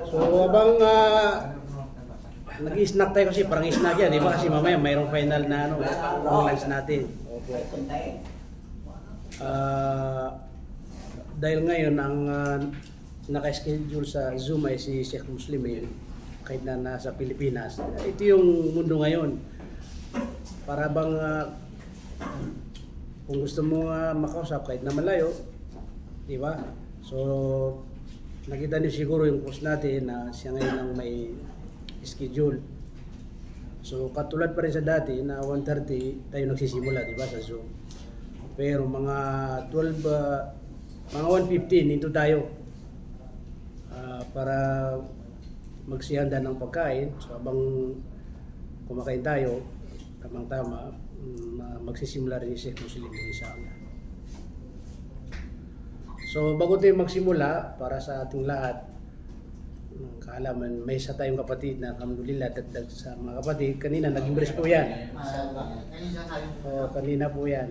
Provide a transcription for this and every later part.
So habang nag-snack tayo kasi parang snack yan, di ba? Kasi mamaya mayroong final na ano, lunch natin. Okay. Dahil ngayon ang naka-schedule sa Zoom ay si Sheikh Muslim kahit na nasa Pilipinas. Ito yung mundo ngayon. Para bang kung gusto mo makausap kahit na malayo, di ba? So nakita niyo siguro yung post natin na siya ngayon ang may schedule. So katulad pa rin sa dati na 1:30 tayo nagsisimula, di ba, sa Zoom. Pero mga 12, mga 1:15 nito tayo para magsihanda ng pagkain. So habang kumakain tayo, tamang-tama, magsisimula rin si Sheikh Muslim inshallah. So bago tayo magsimula, para sa ating lahat, kaalaman, may isa tayong kapatid na alhamdulillah, dagdag sa mga kapatid. Kanina nag-impress po yan. Kanina po yan.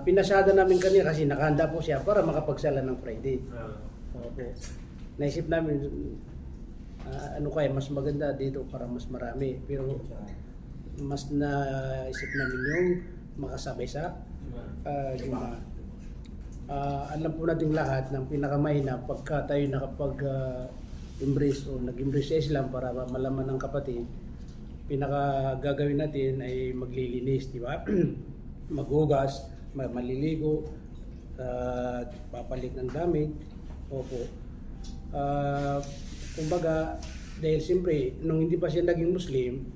Pinasada namin kanina kasi nakahanda po siya para makapagsala ng Friday. Okay. Naisip namin, ano kaya, mas maganda dito para mas marami. Pero mas naisip namin yung makasabay sa Juma. Alam po natin lahat ng pinakamahina pagka tayo nakapag-embrace o nag-embrace sa Islam para malaman ng kapatid, pinakagagawin natin ay maglilinis, di ba? Maghugas, maliligo, papalit ng damit. Opo. Kumbaga, dahil siyempre, nung hindi pa siya naging Muslim,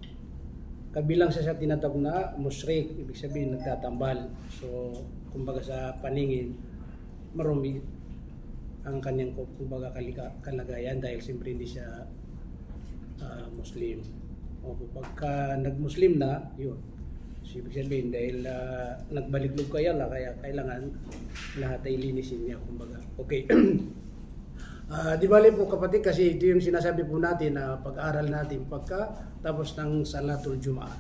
kabilang siya sa tinatawag na musyrik, ibig sabihin nagtatambal. So, kumbaga sa paningin, marumi ang kanyang kumbaga kalagayan dahil siyempre hindi siya Muslim. O pagka nag-Muslim na, yun. So, ibig sabihin dahil nagbaliklog kaya kailangan lahat ay linisin niya, kumbaga. Okay. Di bali po kapatid, kasi ito yung sinasabi po natin na pag-aaral natin pagka tapos ng Salatul Juma'a.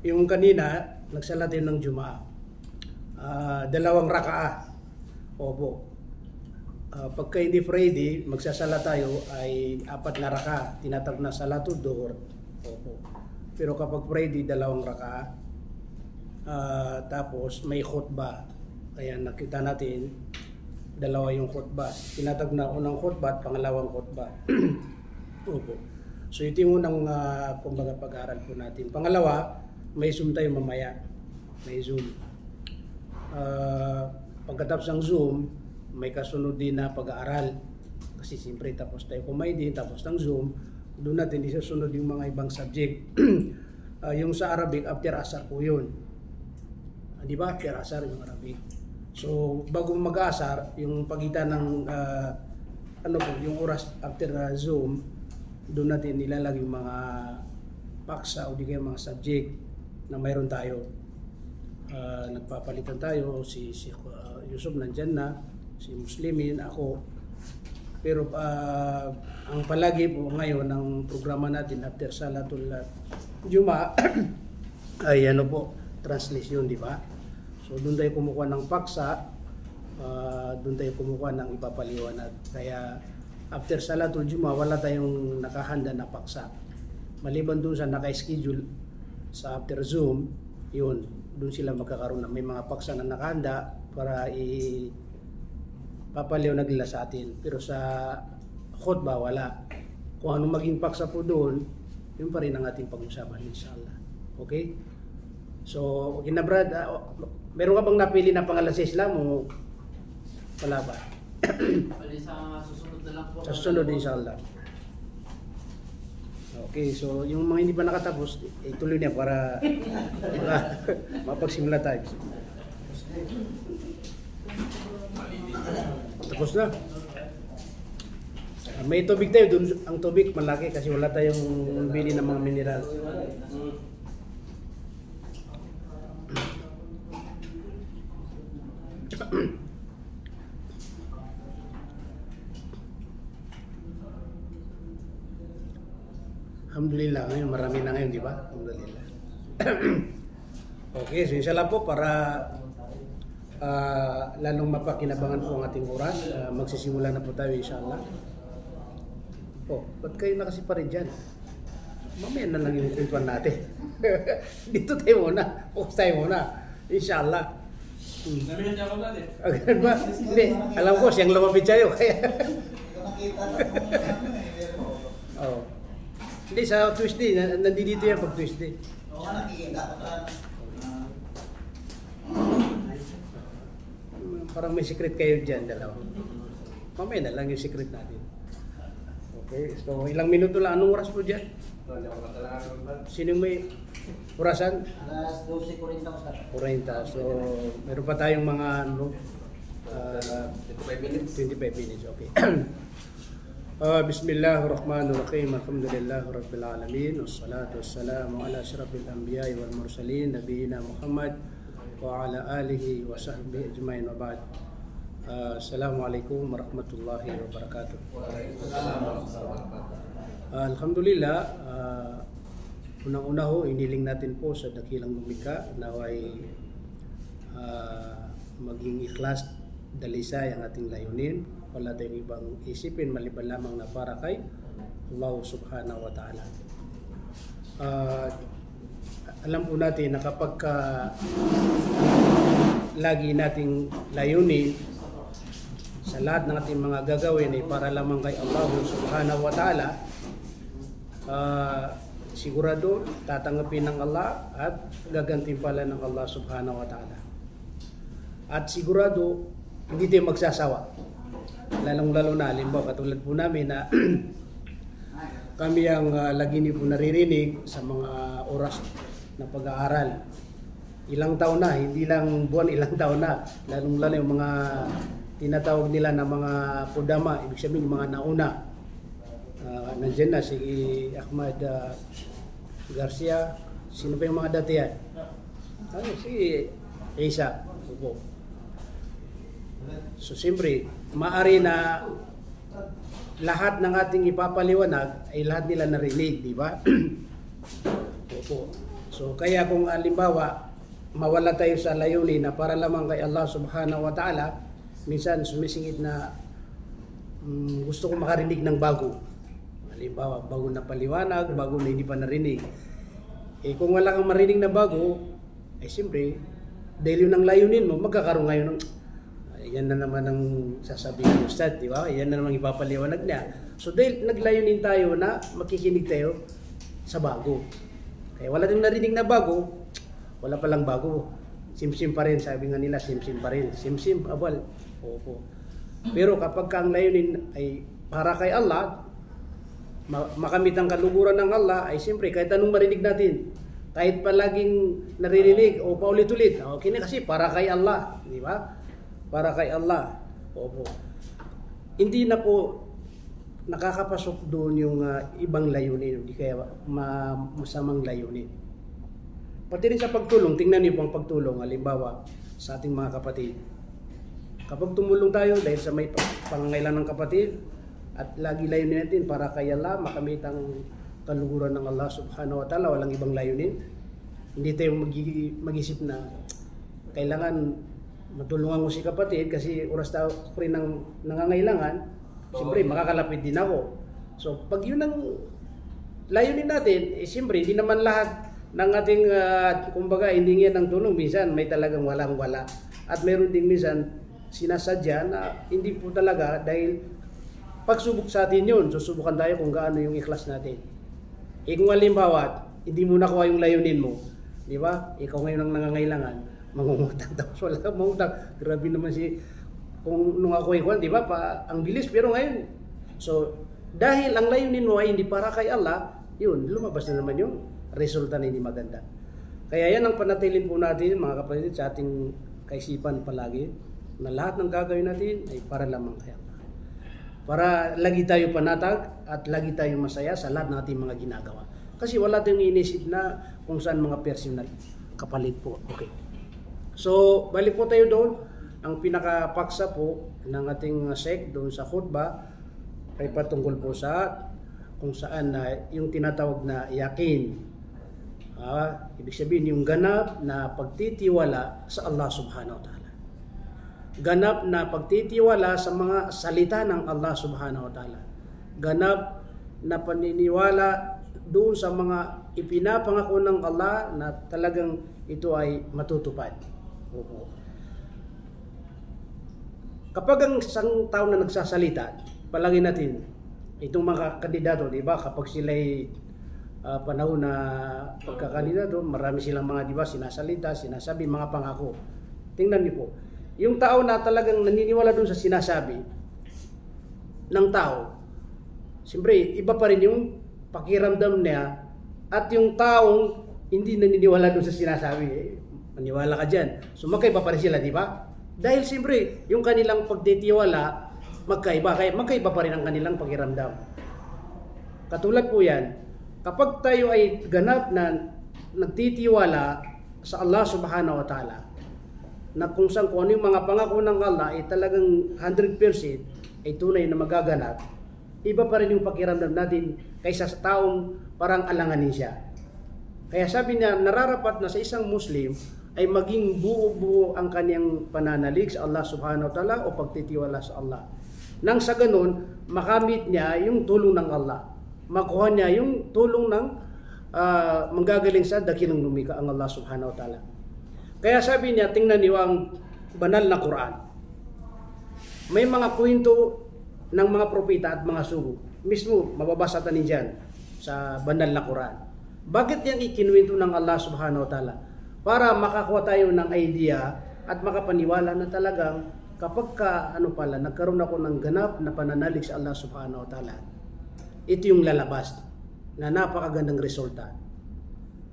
Yung kanina, nagsala tayo ng Juma'a. 2 raka'a. Opo. Pagka hindi Friday, magsasala tayo ay 4 na raka'a. Tinatawag na Salatul Duhur. Opo. Pero kapag Friday, 2 raka'a. Tapos may khutbah. Kaya nakita natin, 2 yung khutbah. Tinatawag na unang khutbah at pangalawang khutbah. Opo. So ito yung unang kumbaga pag-aaral po natin. Pangalawa, may Zoom tayo mamaya. May Zoom. Pagkatapos ng Zoom, may kasunod din na pag-aaral. Kasi siyempre tapos tayo kumain din, tapos ng Zoom, doon natin isusunod yung mga ibang subject. Yung sa Arabic, after Asar po yun. Di ba? After Asar yung Arabic. So, bago mag-asar, yung pagitan ng yung oras after Zoom, doon natin nilalagay yung mga paksa o di kaya mga subject na mayroon tayo. Nagpapalitan tayo, si Yusuf nandyan na, si Muslimin, ako. Pero ang palagi po ngayon ng programa natin after Salatul Juma'a ay ano po, translation, di ba? So doon tayo kumukuha ng paksa, doon tayo kumukuha ng ipapaliwanag. Kaya after Salatul Juma'a, wala tayong nakahanda na paksa. Maliban doon sa naka-schedule sa after Zoom, yun, doon sila magkakaroon na may mga paksa na nakahanda para ipapaliwanag nila sa atin. Pero sa khutbah, wala. Kung anong maging paksa po doon, yun pa rin ang ating pag-usapan, inshallah. Okay? So, okay na Brad, meron ka bang napili na pangalan sa Islam o wala ba? Sa susunod na lang po. Sa susunod inshallah. Okay, so yung mga hindi pa nakatapos, ituloy niya para mapagsimula tayo. Tapos na. May tubig tayo dun, ang tubig malaki kasi wala tayong bili ng mga mineral. Alhamdulillah, ngayon marami na ngayon, di ba? Alhamdulillah. Okay, so isa lang po para lalong mapakinabangan po ang ating oras. Magsisimula na po tayo inshallah. Ba't kayo nakasipa rin dyan? Mamaya na lang yung kwentuhan natin. Dito tayo muna. Focus tayo muna. Inshallah. Namihan niya ako natin. Agad ba? Hindi. Alam ko, siyang lumapit sa'yo. Kaya... nakita na oh. Hindi, sa Tuesday. Nandito yan pag Tuesday. Oo nga, nakikita ko ka. Parang may secret kayo dyan, dalawa. Mamaya na lang yung secret natin. Okay, so ilang minuto lang. Anong oras po dyan? Sino may orasan? Alas 12:40 ako sa 40. So, meron pa tayong mga 25 minutes. Okay. Bismillahirrahmanirrahim. Alhamdulillah Rabbil Alamin. Wassalatu wassalamu ala asyrafil anbiya'i wal mursalin nabiyina Muhammad wa ala alihi wa sahbihi ajmain wa ba'd. Assalamualaikum warahmatullahi wabarakatuh. Alhamdulillah, unang-una ho, iniling natin po sa dakilang lumikha naway maging ikhlas, dalisay ang ating layunin. Wala tayong ibang isipin maliban lamang na para kay Allah subhanahu wa ta'ala. Alam po natin na kapag lagi nating layunin sa lahat ng ating mga gagawin ay para lamang kay Allah subhanahu wa ta'ala, sigurado tatanggapin ng Allah at gagantimpalan ng Allah subhanahu wa ta'ala. At sigurado hindi tayo magsasawa. Lalong-lalo na, halimbawa katulad po namin na kami ang lagi niyo po naririnig sa mga oras na pag-aaral. Ilang taon na, hindi lang buwan, ilang taon na. Lalong-lalo yung mga tinatawag nila na mga pudama, ibig sabihin yung mga nauna. Nandiyan na si Ahmad Garcia, sino pa yung mga dati yan? Si Isa. So siyempre, maari na lahat ng ating ipapaliwanag ay lahat nila narinig, di ba? Opo. So kaya kung halimbawa mawala tayo sa layunin na para lamang kay Allah subhanahu wa ta'ala, minsan sumisingit na gusto ko makarinig ng bago. Halimbawa, bago na paliwanag, bago na hindi pa narinig. Kung wala kang marinig na bago, ay siyempre, dahil yun ang layunin mo, magkakaroon ngayon ng yan na naman ang sasabihin ng Ustad, di ba? Yan na naman ipapaliwanag niya. So dahil naglayunin tayo na makikinig tayo sa bago. Kaya wala tayong narinig na bago, wala palang bago. Sim-sim pa rin, sabi nga nila, sim-sim pa rin. Sim-sim, abal. Opo. Pero kapag ang layunin ay para kay Allah, makamit ang kaluguran ng Allah, ay siyempre kahit anong marinig natin, kahit palaging naririnig o paulit-ulit, okay na kasi para kay Allah, di ba? Para kay Allah. Opo. Hindi na po nakakapasok doon yung ibang layunin, hindi kaya masamang layunin. Pati rin sa pagtulong, tingnan niyo po ang pagtulong, halimbawa sa ating mga kapatid. Kapag tumulong tayo dahil sa may pangangailangan ng kapatid at lagi layunin natin para kay Allah, makamit ang kaluguran ng Allah subhanahu wa ta'ala, walang ibang layunin. Hindi tayo mag-isip na kailangan matulungan mo si kapatid kasi oras tayo rin ng nangangailangan, siyempre makakalapit din ako. So pag yun ang layunin natin, siyempre hindi naman lahat ng ating kumbaga hindi yan ng tulong, minsan may talagang walang-wala. At meron din minsan sinasadya na hindi po talaga dahil pagsubok sa atin yun, susubukan tayo kung gaano yung ikhlas natin. Kung halimbawa, hindi mo nakuha yung layunin mo, di ba? Ikaw ngayon ang nangangailangan, mangungutang tapos wala kang mangutang. Grabe naman kung nung ako ikuan, di ba? Ang bilis, pero ngayon. So, dahil ang layunin mo ay hindi para kay Allah, yun, lumabas na naman yung resulta na hindi maganda. Kaya yan ang panatilin po natin, mga kapatid, sa ating kaisipan palagi, na lahat ng gagawin natin ay para lamang kay Allah. Para lagi tayo panatag at lagi tayo masaya sa lahat ng ating mga ginagawa. Kasi wala tayong inisip na kung saan mga personal kapalit po. Okay. So, balik po tayo doon. Ang pinakapaksa po ng ating sect doon sa khutbah ay patungkol po sa kung saan yung tinatawag na yakin. Ibig sabihin yung ganap na pagtitiwala sa Allah subhanahu wa ta'ala. Ganap na pagtitiwala sa mga salita ng Allah subhanahu wa ta'ala. Ganap na paniniwala doon sa mga ipinapangako ng Allah na talagang ito ay matutupad. Kapag ang isang tao na nagsasalita, palagi natin, itong mga kandidato, di ba, kapag sila'y panahon na pagkakandidato, marami silang mga, di ba, sinasalita, sinasabi, mga pangako. Tingnan niyo po, yung tao na talagang naniniwala doon sa sinasabi ng tao, siyempre, iba pa rin yung pakiramdam niya at yung taong hindi naniniwala doon sa sinasabi. Maniwala ka dyan. So magkaiba pa rin sila, di ba? Dahil siyempre, yung kanilang pagtitiwala, magkaiba. Kaya magkaiba pa rin ang kanilang pakiramdam. Katulad po yan, kapag tayo ay ganap na nagtitiwala sa Allah subhanahu wa ta'ala, na kung saan kung ano yung mga pangako ng Allah ay talagang 100% ay tunay na magaganap, iba pa rin yung pakiramdam natin kaysa sa taong parang alanganin siya. Kaya sabi niya, nararapat na sa isang Muslim ay maging buo-buo ang kanyang pananalig sa Allah subhanahu wa ta'ala o pagtitiwala sa Allah. Nang sa ganun, makamit niya yung tulong ng Allah. Makuha niya yung tulong ng manggagaling sa dakilang lumika ang Allah subhanahu wa ta'ala. Kaya sabi niya, tingnan niyo ang banal na Quran. May mga kwento ng mga propeta at mga sugo. Mismo, mababasa tanin dyan sa banal na Quran. Bakit yan ikinuwento ng Allah subhanahu wa ta'ala? Para makakuha tayo ng idea at makapaniwala na talagang kapag nagkaroon ako ng ganap na pananalig sa Allah subhanahu wa ta'ala, ito yung lalabas na napakagandang resulta.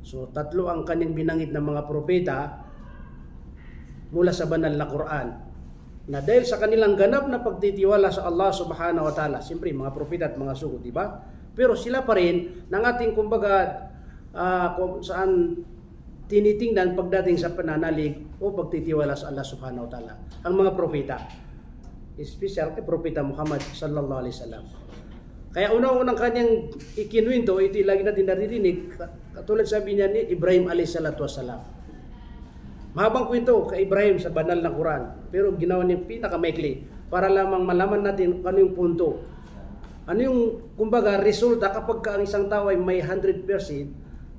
So, tatlo ang kanyang binanggit ng mga propeta mula sa banal na Quran, na dahil sa kanilang ganap na pagtitiwala sa Allah subhanahu wa ta'ala, siyempre mga propeta at mga sugo, di ba? Pero sila pa rin ng ating kumbaga kung saan tinitingnan pagdating sa pananalig o pagtitiwala sa Allah subhanahu wa ta'ala. Ang mga propeta, special kay propeta Muhammad sallallahu alaihi wasallam. Kaya unang-unang kanyang ikinuwento, ito lagi natin naririnig, katulad sabi niya ni Ibrahim alaihi salatu wasalam. Mahabang kwento kay Ibrahim sa banal na Quran, pero ginawa niya pinakamaikli para lamang malaman natin ano yung punto. Ano yung kumbaga resulta kapag ang isang tao ay may 100%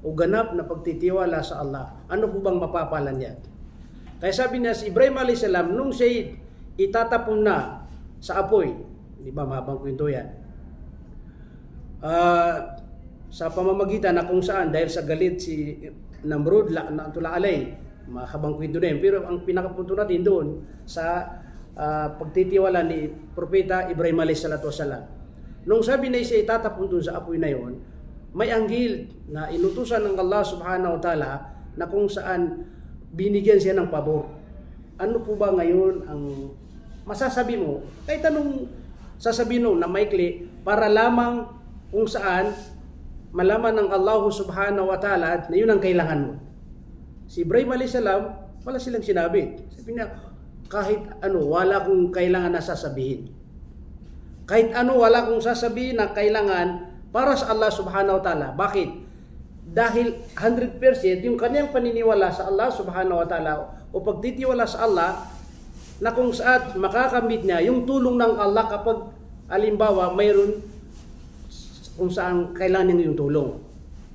o ganap na pagtitiwala sa Allah. Ano po bang mapapala niya? Kaya sabi niya si Ibrahim alayhis salam, nung siya itatapon na sa apoy, di ba mahabang kwento yan, sa pamamagitan na kung saan dahil sa galit si Namrud na tulaalay, mahabang kwento na yun. Pero ang pinakapunto natin doon sa pagtitiwala ni Propeta Ibrahim alayhis salatu wasalam. Nung sabi na siya itatapon doon sa apoy na yon, may anghel na inutusan ng Allah subhanahu wa ta'ala na kung saan binigyan siya ng pabor. Ano po ba ngayon ang masasabi mo? Kahit anong sasabihin mo na maikli para lamang kung saan malaman ng Allah subhanahu wa ta'ala na yun ang kailangan mo. Si Ibrahim alayhis salam, wala silang sinabi. Sabi niya, kahit ano, wala kong kailangan na sasabihin. Kahit ano, wala kong sasabihin na kailangan para sa Allah subhanahu wa ta'ala. Bakit? Dahil 100% yung kanyang paniniwala sa Allah subhanahu wa ta'ala o pagtitiwala sa Allah na kung saan makakamit niya yung tulong ng Allah kapag alimbawa mayroon kung saan kailangan niya yung tulong.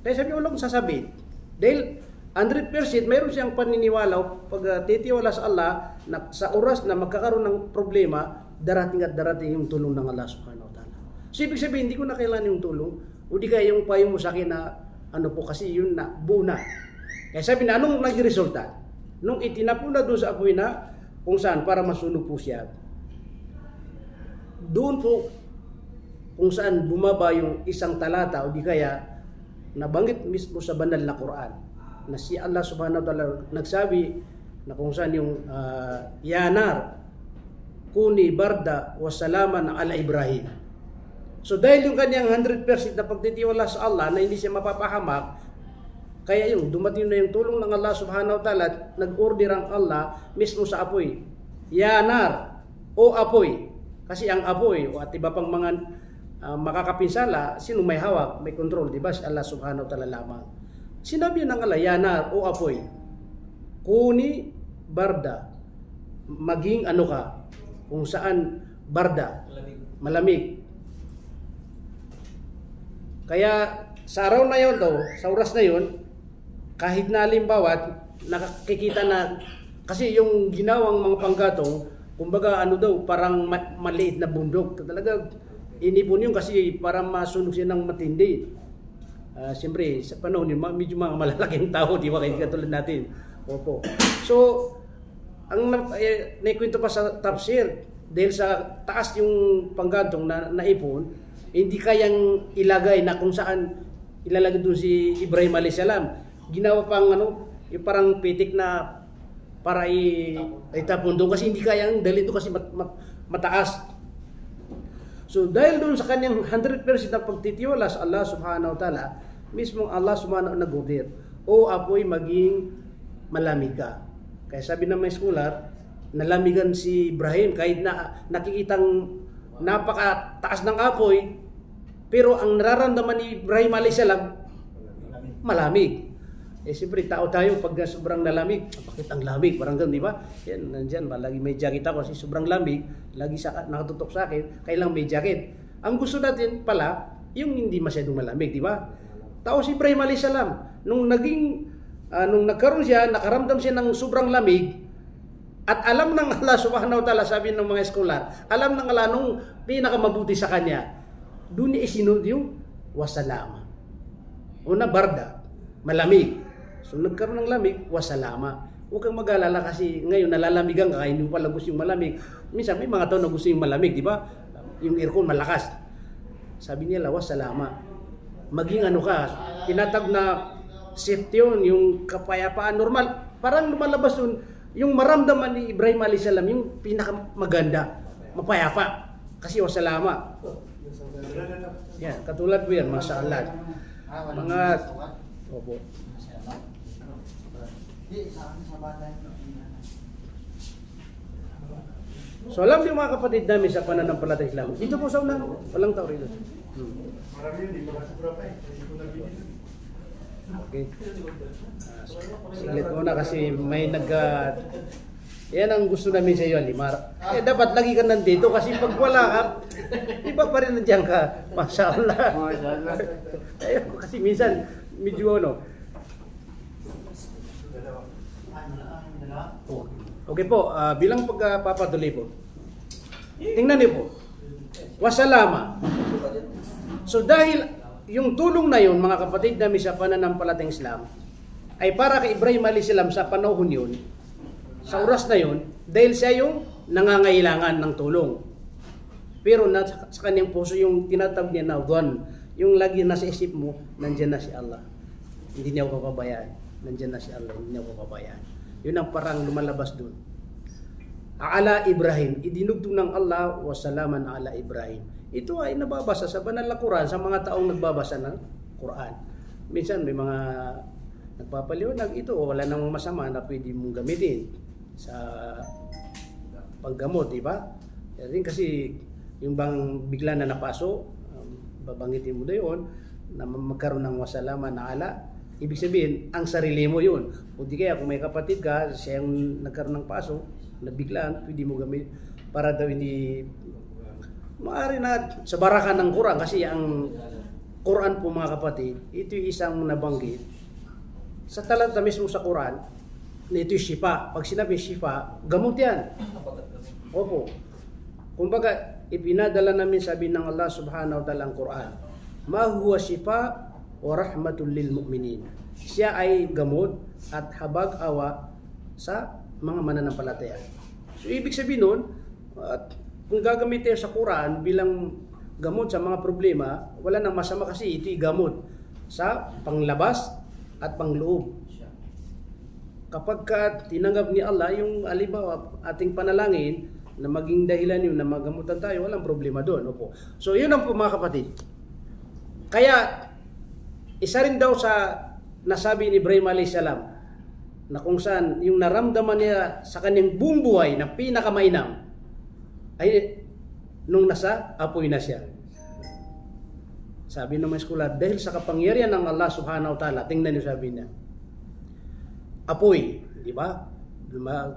Kaya sabi, wala kong sasabihin. Dahil 100% mayroon siyang paniniwala o pagtitiwala sa Allah na sa oras na magkakaroon ng problema, darating at darating yung tulong ng Allah subhanahu wa ta'ala. So ibig sabihin, hindi ko na kailangan yung tulong o di kaya yung payo mo sa akin na ano po kasi yun na buo na. Kaya sabi na, anong nagresulta? Nung itinapon na doon sa apoy na kung saan para masunog po siya, doon po kung saan bumaba yung isang talata o di kaya nabanggit mismo sa banal na Quran na si Allah subhanahu wa ta'ala nagsabi na kung saan yung yanar kuni barda wa salaman ala Ibrahim. So dahil yung kanyang 100% na pagtitiwala sa Allah na hindi siya mapapahamak, kaya yung dumating na yung tulong ng Allah subhanahu wa ta'ala, nag-order ang Allah mismo sa apoy. Yanar o apoy. Kasi ang apoy o at iba pang mga makakapinsala, sino may hawak, may control, di ba? Si Allah subhanahu wa ta'ala lamang. Sinabi ng Allah, ya nar, o apoy, kuni barda, maging ano ka, kung saan barda, malamig. Kaya sa araw na yun daw, sa oras na yun, kahit na halimbawa, nakikita na, kasi yung ginawang mga panggatong, kumbaga ano daw, parang maliit na bundok. Talaga, inipon yun kasi para masunog siya ng matindi. Siyempre, sa panahon yun, medyo mga malalaking tao, di ba? Kaya katulad natin. Opo. So, ang naikwento pa sa tafsir, dahil sa taas yung panggatong na naipon, hindi kayang ilagay na kung saan ilalagay doon si Ibrahim a.s. Ginawa pang ano, yung parang pitik na para itapon doon kasi hindi kayang dalhin doon kasi mataas. So dahil doon sa kanyang 100% na pagtitiwala sa Allah subhanahu wa ta'ala, mismong Allah subhanahu wa ta'ala nag-order, o apoy maging malamig ka. Kaya sabi ng mga scholar, nalamigan si Ibrahim kahit na nakikitang napakataas ng apoy, pero ang nararamdaman ni Ibrahim a.s. malamig. Siyempre tao tayo pag sobrang nalamig, bakit ang lamig? Parang ganun, di ba? Yan, nandyan, lagi may jacket ako kasi sobrang lamig, lagi nakatutok sa akin, kailang may jacket. Ang gusto natin pala, yung hindi masyadong malamig, di ba? Tao si Ibrahim a.s. Nung nagkaroon siya, nakaramdam siya ng sobrang lamig, at alam ng Allah subhanahu wa ta'ala, sabi ng mga scholar, alam ng Allah nung pinakamabuti sa kanya, doon niya isinod yung wasalama. Una, barda, malamig. So nagkaroon ng lamig, wasalama. Huwag kang mag-alala kasi ngayon nalalamigan ka, hindi mo pala gusto yung malamig. Minsan may mga tao na gusto yung malamig, di ba? Yung aircon malakas. Sabi niya, wasalama. Maging ano ka, tinatag na safety yun, yung kapayapaan normal. Parang lumalabas yun, yung maramdaman ni Ibrahim a.s. yung pinakamaganda, mapayapa. Kasi wasalama. Yan, katulad mo yan, mashallah. Mga, opo. So alam niyo mga kapatid namin sa pananampalatayang Islam, dito po sa unang, walang tao rito. Marami yun, di ba sobra pa eh. Okay. Siglit muna kasi may yan ang gusto namin sa iyo, Limar. Dapat lagi ka nandito kasi pag wala ka, iba pa rin nandiyan ka. Mashallah. Mashallah. Kasi minsan, medyo ano. Okay po, bilang pagpapatuloy po. Tingnan niyo po. Wasalama. So dahil yung tulong na yun, mga kapatid namin sa pananampalatayang Islam, ay para kay Ibrahim a.s. sa panahon yun, sa oras na yun, dahil siya yung nangangailangan ng tulong. Pero sa kanyang puso yung tinatawag niya na dhan, yung lagi nasa isip mo, nandiyan na si Allah. Hindi niya ako papabayaan. Nandiyan na si Allah, hindi niya ako papabayaan. Yun ang parang lumalabas dun. Ala Ibrahim, idinugtong ng Allah, wasalaman ala Ibrahim. Ito ay nababasa sa banal na Quran sa mga taong nagbabasa ng Quran. Minsan may mga nagpapaliwanag ito, wala namang masama na pwede mong gamitin sa paggamot, di ba? Kasi yung bang bigla na napaso, babangitin mo doon na magkaroon ng wasalaman na ala, ibig sabihin, ang sarili mo yun. O di kaya kung may kapatid ka, siya yung nagkaroon ng paso, na biglaan, pwede mo gamit para daw hindi maaari na sa barakan ng Quran. Kasi ang Quran po mga kapatid, ito yung isang nabanggit sa talata mismo sa Quran na ito yung shifa. Pag sinabi shifa, gamot yan. Opo. Kumbaga, ipinadala namin sabi ng Allah subhanahu wa ta'ala ang Quran. Ma huwa shifa wa rahmatul lil mu'minin. Siya ay gamot at habag awa sa mga mananampalataya. So ibig sabihin nun, kung gagamitin sa Quran bilang gamot sa mga problema, wala nang masama kasi ito'y gamot sa panglabas at pangloob. Kapag tinanggap ni Allah yung alibawa ating panalangin na maging dahilan yun na magamutan tayo, walang problema doon. Opo. So yun ang po mga kapatid. Kaya isa rin daw sa nasabi ni Ibrahim a.s. na kung saan yung naramdaman niya sa kanyang buong buhay na pinakamainam ay nung nasa apoy na siya. Sabi ng mga scholar, dahil sa kapangyarihan ng Allah subhanahu wa ta'ala, tingnan niyo sabi niya, apoy, di ba?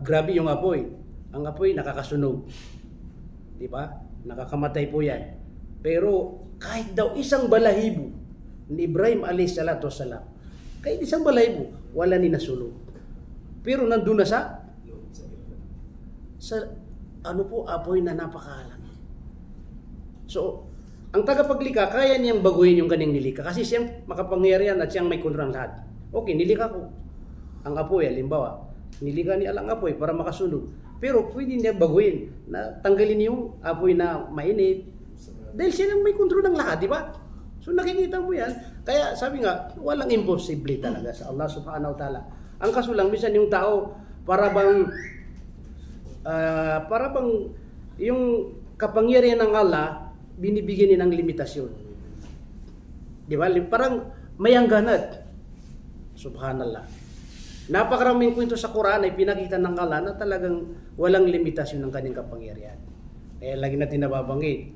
Grabe yung apoy. Ang apoy nakakasunog. Di ba? Nakakamatay po yan. Pero kahit daw isang balahibo ni Ibrahim alayhi salatu wasalam, kahit isang balahibo, wala ni nasunog. Pero nandun na sa ano po, apoy na napakaalam. So, ang tagapaglikha, kaya niyang baguhin yung kanyang nilikha kasi siyang makapangyarihan at siyang may kontrol lahat. Okay, nilikha ko ang apoy, halimbawa, nilikha ni Allah ang apoy para makasunog. Pero pwede niya baguhin, na tanggalin yung apoy na mainit. Dahil siya nang may kontrol ng lahat, di ba? So nakikita mo yan. Kaya sabi nga, walang imposible talaga sa Allah subhanahu wa ta'ala. Ang kaso lang, minsan yung tao, para bang yung kapangyarihan ng Allah, binibigyan niya ng limitasyon. Di ba? Parang mayangganat. Subhanallah. Napakaraming kwento sa Quran ay pinakita ng Allah na talagang walang limitasyon ng kanyang kapangyarihan. Kaya lagi natin nababanggit,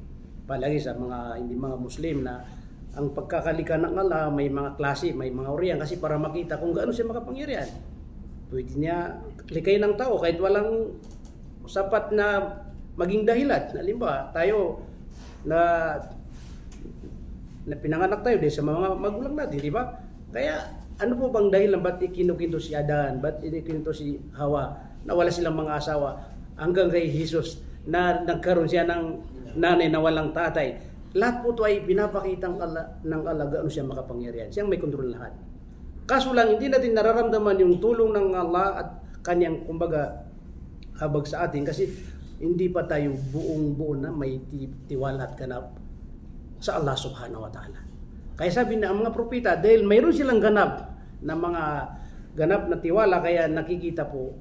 palagi sa mga hindi mga Muslim na ang pagkakalika ng Allah may mga klase, may mga uriyan kasi para makita kung gaano siya makapangyarihan. Pwede niya likayin ng tao kahit walang sapat na maging dahilan. Halimbawa, tayo na pinanganak tayo din sa mga magulang natin, di ba? Kaya ano po bang dahilan ba't ikinukinto si Adan, ba't ikinukinto si Hawa na wala silang mga asawa hanggang kay Jesus na nagkaroon siya ng nanay na walang tatay? Lahat po ito ay pinapakita ng Allah gaano siya makapangyarihan. Siyang may kontrol lahat. Kaso lang hindi natin nararamdaman yung tulong ng Allah at kanyang kumbaga habag sa atin kasi hindi pa tayo buong-buo na may tiwala at ganap sa Allah subhanahu wa ta'ala. Kaya sabi na ang mga propeta, dahil mayroon silang ganap na mga ganap na tiwala, kaya nakikita po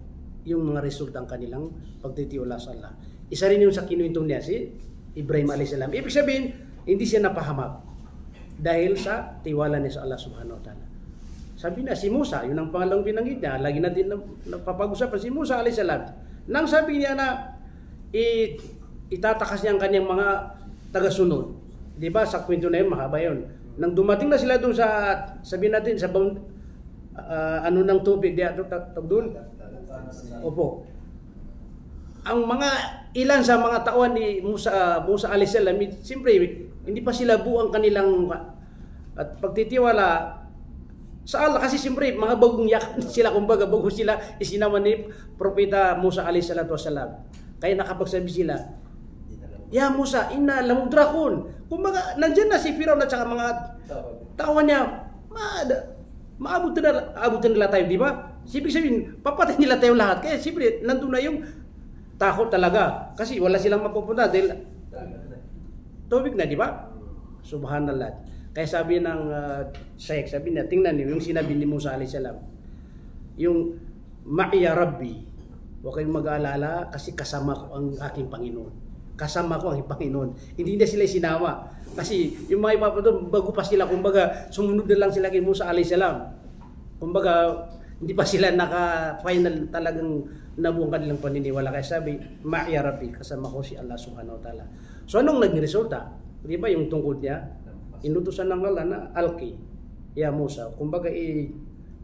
yung mga resulta ng kanilang pagtitiwala sa Allah. Isa rin yung sa kinuwento niya si Ibrahim a.s. Ibig sabihin, hindi siya napahamak dahil sa tiwala niya sa Allah subhanahu wa ta'ala. Sabi na si Musa, yun ang pangalang binanggit niya, lagi natin napapag-usapan si Musa a.s. Nang sabi niya na itatakas niya ang kanyang mga tagasunod. Di ba sa kwento na yun, mahaba yun. Nang dumating na sila doon sa, sabihin natin, sa ano ng tubig, di ato doon? Opo. Ang mga ilan sa mga tauhan ni Musa alayhis salam, siyempre, hindi pa sila buo ang kanilang at pagtitiwala sa Allah. Kasi siyempre, mga bagong yak sila, kumbaga, bago sila isinaman ni Propeta Musa alayhis salatu wassalam. Kaya nakapagsabi sila, Ya Musa, inna lamudrakun. Kumbaga, nandyan na si Firaun at saka mga tauhan niya, maabot nila tayo, di ba? Ibig sabihin, papatay nila tayo lahat. Kaya siyempre, nandun na yung takot talaga. Kasi wala silang mapupunta dahil tubig na, di ba? Subhanallah. Kaya sabi ng Sheikh, sabi niya, tingnan niyo yung sinabi ni Musa alayhis salam. Yung ma'iya Rabbi, huwag kayong mag-aalala kasi kasama ko ang aking Panginoon. Kasama ko ang Panginoon. Hindi na sila sinama. Kasi yung mga iba doon, bago pa sila, kumbaga, sumunod na lang sila kay Musa alayhis salam. Kumbaga, hindi pa sila naka-final talagang nabuong kanilang paniniwala. Kaya sabi, ma'iya Rabbi, kasama ko si Allah subhanahu wa ta'ala. So anong nagresulta? Di ba yung tungkod niya? Inutusan ng Allah na alki, ya Musa. Kumbaga,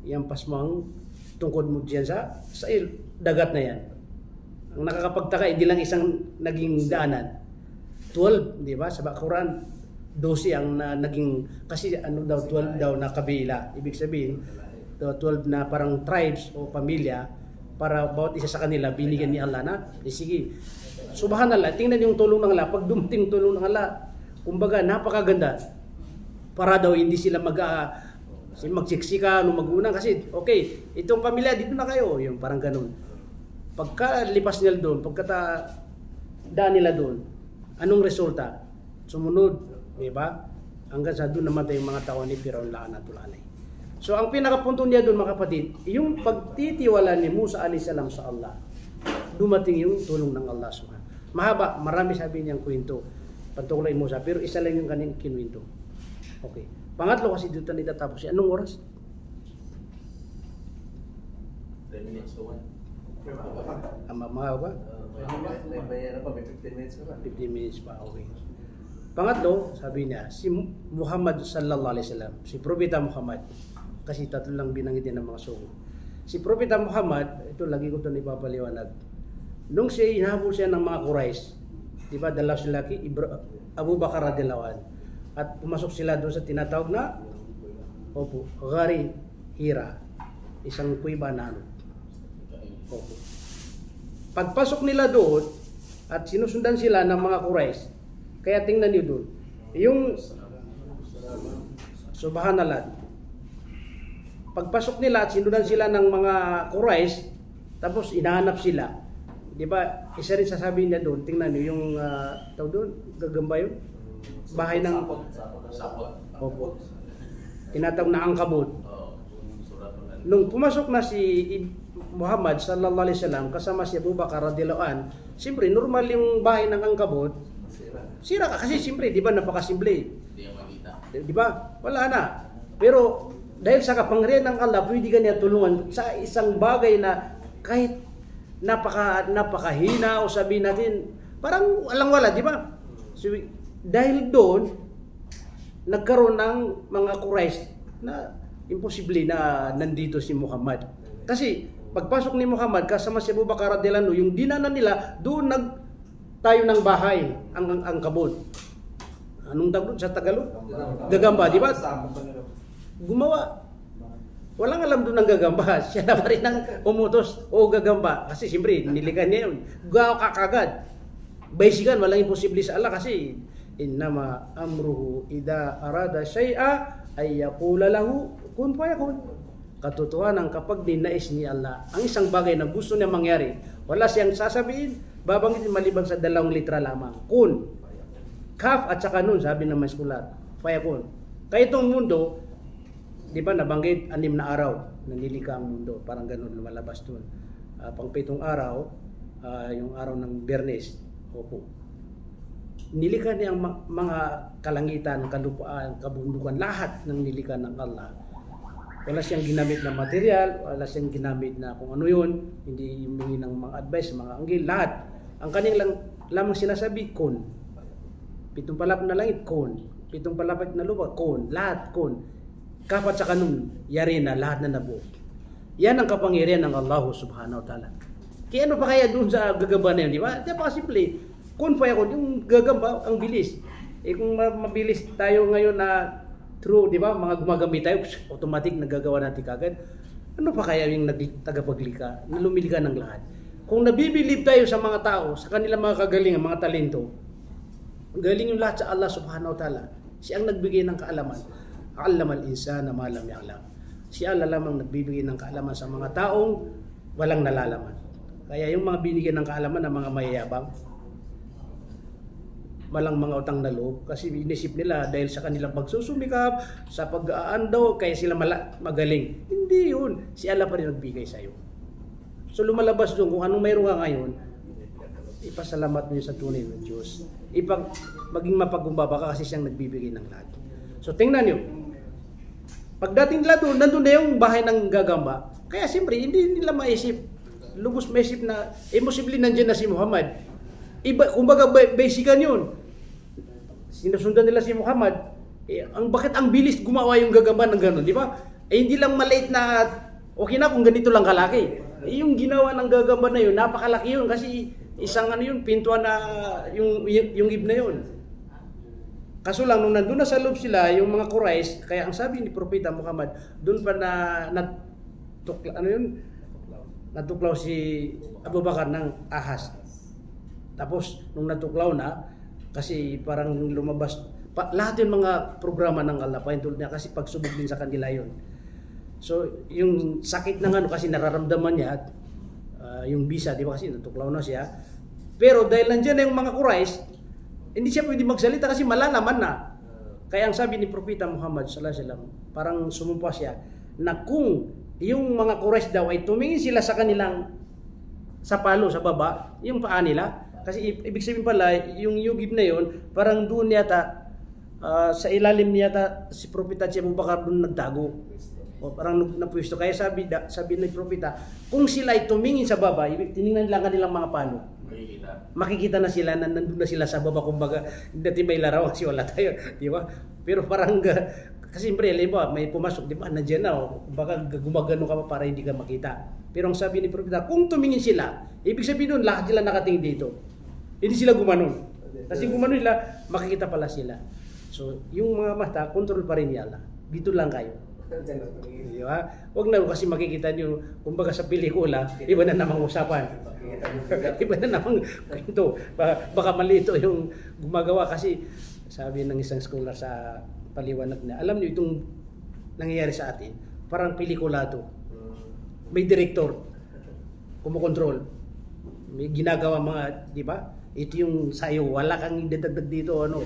iampas mo ang tungkod mo dyan sa dagat na yan. Ang nakakapagtaka, hindi lang isang naging daanan. 12, di ba? Sa Quran, 12 ang naging, kasi ano daw, 12 daw na kabila. Ibig sabihin, 12 na parang tribes o pamilya, para bawat isa sa kanila, binigyan ni Allah na, sige. Subhanallah, tingnan yung tulong ng Allah. Pag dumating tulong ng Allah, kumbaga, napakaganda. Para daw hindi sila magsiksikan o magunang. Kasi, okay, itong pamilya, dito na kayo. Yung parang ganun. Pagka-lipas nila doon, pagkata-daan nila doon, anong resulta? Sumunod, di ba? Hanggang sa doon namatay yung mga tao ni Firaun la'natullahi. So, ang pinakapunto niya doon, mga kapatid, yung pagtitiwala ni Musa alayhis salam sa Allah, dumating yung tulong ng Allah subhanahu. Mahaba, marami sabi niyang kwento patuloy Musa, pero isa lang yung kanyang kinuwento. Okay. Pangatlo kasi dito na itatapos. Anong oras? 10 minutes to 1. Mga ba? May 15 minutes pa ba? 15 minutes pa, okay. Pangatlo, sabi niya, si Muhammad sallallahu alaihi wasallam, si Propeta Muhammad, kasi tatlo lang binanggit niya ng mga sugo. Si Propeta Muhammad, ito lagi ko ito ipapaliwanag. Nung siya hinahabol siya ng mga Quraysh, di ba, dalaw sila kay Abu Bakar radhiyallahu anhu, at pumasok sila doon sa tinatawag na Ghari Hira, isang kuweba na ano. Opo. Pagpasok nila doon at sinusundan sila ng mga Quraysh, kaya tingnan niyo doon, yung subhanallah, pagpasok nila at sinundan sila ng mga Quraysh, tapos inahanap sila. Di ba? Isa rin sasabihin niya doon, tingnan niyo yung tawag doon, gagamba yun? Bahay ng Sapot. Opo. Tinatawag na Angkabut. Nung pumasok na si Muhammad sallallahu alaihi wasallam kasama si Abu Bakar radhiyallahu anhu, siyempre normal yung bahay ng Angkabut. Sira ka kasi siyempre, di ba, napakasimple. Hindi yung makita. Di ba? Wala na. Pero dahil sa kapangyarihan ng Allah, pwede ka niya tulungan sa isang bagay na kahit napakahina o sabihin natin, parang walang-wala, di ba? So, dahil doon, nagkaroon ng mga Quraysh na imposible na nandito si Muhammad. Kasi pagpasok ni Muhammad kasama si Abu Bakar radhiyallahu anhu, yung dinanan nila, doon tayo ng bahay, ang kabod. Anong tawag sa Tagalog? Gagamba, di ba? Gumawa. Walang alam doon ng gagamba. Siya na pa rin ang umutos o gagamba. Kasi siyempre, nilikan niya yun. Gawa kakagad. Basican, walang imposible sa Allah kasi innama amruhu idha arada syai'a ay yaqula lahu kun fayakun. Katotohanan kapag dinais ni Allah ang isang bagay na gusto niya mangyari, wala siyang sasabihin, babanggitin maliban sa dalawang litra lamang. Kun. Kaf at saka nun, sabi ng maskulat. Fayakun. Kaya itong mundo, di ba nabanggit 6 na araw nanilika ang mundo, parang ganun lumalabas doon. Pang-7 araw, yung araw ng Biyernes, opo. Nilika niya ang mga kalangitan, kalupaan, kabundukan, lahat ng nilika ng Allah. Wala siyang ginamit na material, wala siyang ginamit na kung ano yun, hindi humingi ng mga advice, mga anggil, lahat. Ang kanyang lamang sinasabi, kun. 7 palapit na langit, kun. 7 palapit na lupa, kun. Lahat, kun. Kapat sa kanun, yari na lahat na nabuo. Yan ang kapangyarihan ng Allah subhanahu wa ta'ala. Kaya ano pa kaya doon sa gagamba na yun, di ba? Napakasimple. Kun fayakun, yung gagamba, ang bilis. Kung mabilis tayo ngayon na true, di ba? Mga gumagamit tayo, automatic nagagawa natin kagad. Ano pa kaya yung tagapaglika, na lumilika ng lahat? Kung nabibilib tayo sa mga tao, sa kanilang mga kagalingan, mga talento, galing yung lahat sa Allah subhanahu wa ta'ala. Siya ang nagbigay ng kaalaman. Allama al-insana ma lam ya'lam. Si Allah lamang nagbibigay ng kaalaman sa mga taong walang nalalaman. Kaya yung mga binigyan ng kaalaman ng mga mayayabang, walang mga utang na loob kasi inisip nila dahil sa kanilang pagsusumikap, sa pag-aando, kaya sila magaling. Hindi yun. Si Allah pa rin nagbigay sa iyo. So lumalabas doon kung anong mayroon ka ngayon, ipasalamat mo yun sa tunay ng Diyos. Maging mapagkumbaba ka kasi siyang nagbibigay ng lahat. So tingnan nyo, pagdating nila doon, nandun na yung bahay ng gagamba. Kaya siyempre, hindi nila maisip, lubos maisip na, imposible nandiyan na si Muhammad. Kumbaga, basican yun. Sinusundan nila si Muhammad. Bakit ang bilis gumawa yung gagamba ng gano'n, di ba? Hindi lang maliit na, okay na kung ganito lang kalaki. Yung ginawa ng gagamba na yun, napakalaki yun kasi isang pintuan na yung ib na yun. Kaso lang, nung nandun na sa loob sila, yung mga Quraysh, kaya ang sabi ni Propeta Muhammad, doon pa natuklaw si Abu Bakar ng ahas. Tapos, nung natuklaw na, kasi parang lumabas, lahat yung mga programa ng Allah, paintulad niya, kasi pagsubok din sa kanila yun. So, yung sakit ng kasi nararamdaman niya, at yung bisa, di ba kasi natuklaw na siya. Pero dahil nandiyan na yung mga Quraysh, hindi siya pwede magsalita kasi malalaman na. Kaya ang sabi ni Propeta Muhammad sallallahu alaihi wasallam, parang sumumpa siya na kung yung mga Quraysh daw ay tumingin sila sa kanilang sa palo sa baba, yung paa nila, kasi ibig sabihin pala yung yugib na yon, parang doon yata sa ilalim yata si Propeta Abu Bakar doon nagtago. O parang napwesto. Kaya sabi ng propeta, kung sila ay tumingin sa baba, tiningnan lang kanilang mga palo. Makikita na sila na nandun na sila sa baba. Kumbaga, dati may larawan kasi wala tayo. Di ba? Pero parang, kasi siyempre, may pumasok, di ba? Nandiyan na. Kumbaga, gumagano ka pa para hindi ka makita. Pero ang sabi ni propeta, kung tumingin sila, ibig sabihin doon, lahat sila nakatingin dito. Hindi sila gumanon. Kasi gumanon nila, makikita pala sila. So, yung mga mata, control pa rin yala. Dito lang kayo. Di ba? Huwag na kasi makikita nyo, kumbaga sa pelikula, iba na namang usapan. Iba na namang kwento. Baka mali ito yung gumagawa kasi sabi ng isang scholar sa paliwanag na, alam nyo itong nangyayari sa atin, parang pelikula to. May director, kumukontrol. May ginagawa mga, di ba? Ito yung sayo, wala kang idadagdag dito, ano.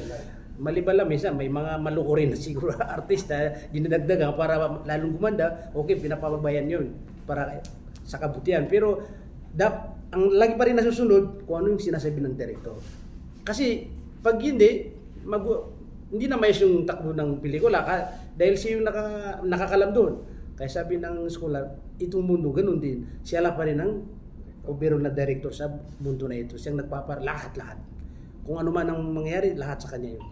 Malibala minsan may mga maluko rin siguro artista dinadagdagan para lalong gumanda, okay, pinapababayan yun para sa kabutihan. Pero ang lagi pa rin nasusunod kung ano yung sinasabi ng director. Kasi pag hindi na may yung takbo ng pelikula dahil siya yung nakakalam doon. Kaya sabi ng scholar, itong mundo ganun din, siya lang pa rin ang overall na director sa mundo na ito. Siyang lahat. Kung ano man ang mangyari, lahat sa kanya yun.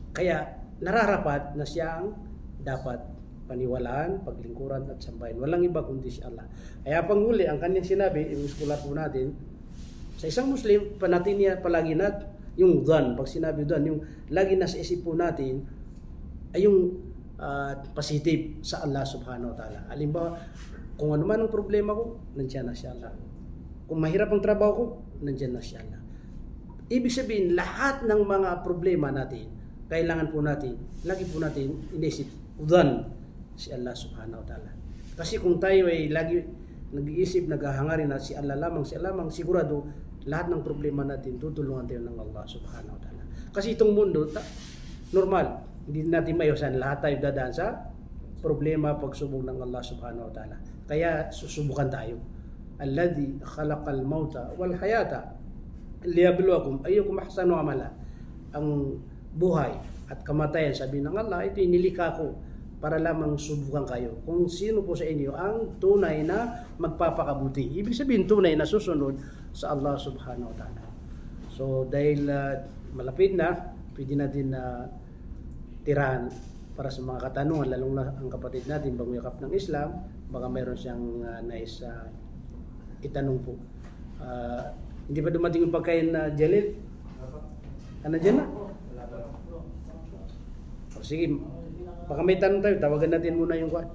Kaya nararapat na siya ang dapat paniwalaan, paglingkuran at sambahin. Walang iba kundi si Allah. Kaya panghuli, ang kanyang sinabi, yung scholar po natin, sa isang Muslim, panatin niya palagi yung dhan. Pag sinabi dhan, yung lagi nasa isip po natin ay yung positive sa Allah subhanahu wa ta'ala. Halimbawa, kung ano man ang problema ko, nandiyan na si Allah. Kung mahirap ang trabaho ko, nandiyan na si Allah. Ibig sabihin, lahat ng mga problema natin, kailangan po natin, lagi po natin inisip, udhan si Allah subhanahu wa ta'ala. Kasi kung tayo ay lagi nag-iisip, naghahangarin na si Allah lamang, sigurado, lahat ng problema natin, tutulungan tayo ng Allah subhanahu wa ta'ala. Kasi itong mundo, normal, hindi natin maiwasan, lahat tayo dadaan sa problema, pagsubok ng Allah subhanahu wa ta'ala. Kaya susubukan tayo. Alladhi khalaqal mauta wal hayata liyabluwakum ayyukum ahsanu amala. Ang buhay at kamatayan, sabi ng Allah, ito inilikha ko para lamang subukan kayo kung sino po sa inyo ang tunay na magpapakabuti. Ibig sabihin tunay na susunod sa Allah subhanahu wa ta'ala. So dahil malapit na, pwede natin tirahan para sa mga katanungan, lalong na ang kapatid natin bagong yakap ng Islam, baka mayroon siyang nais itanong po. Hindi pa dumating yung pagkain na Jalil? Ano dyan na? O sige, baka may tanong tayo, tawagan natin muna yung kwan.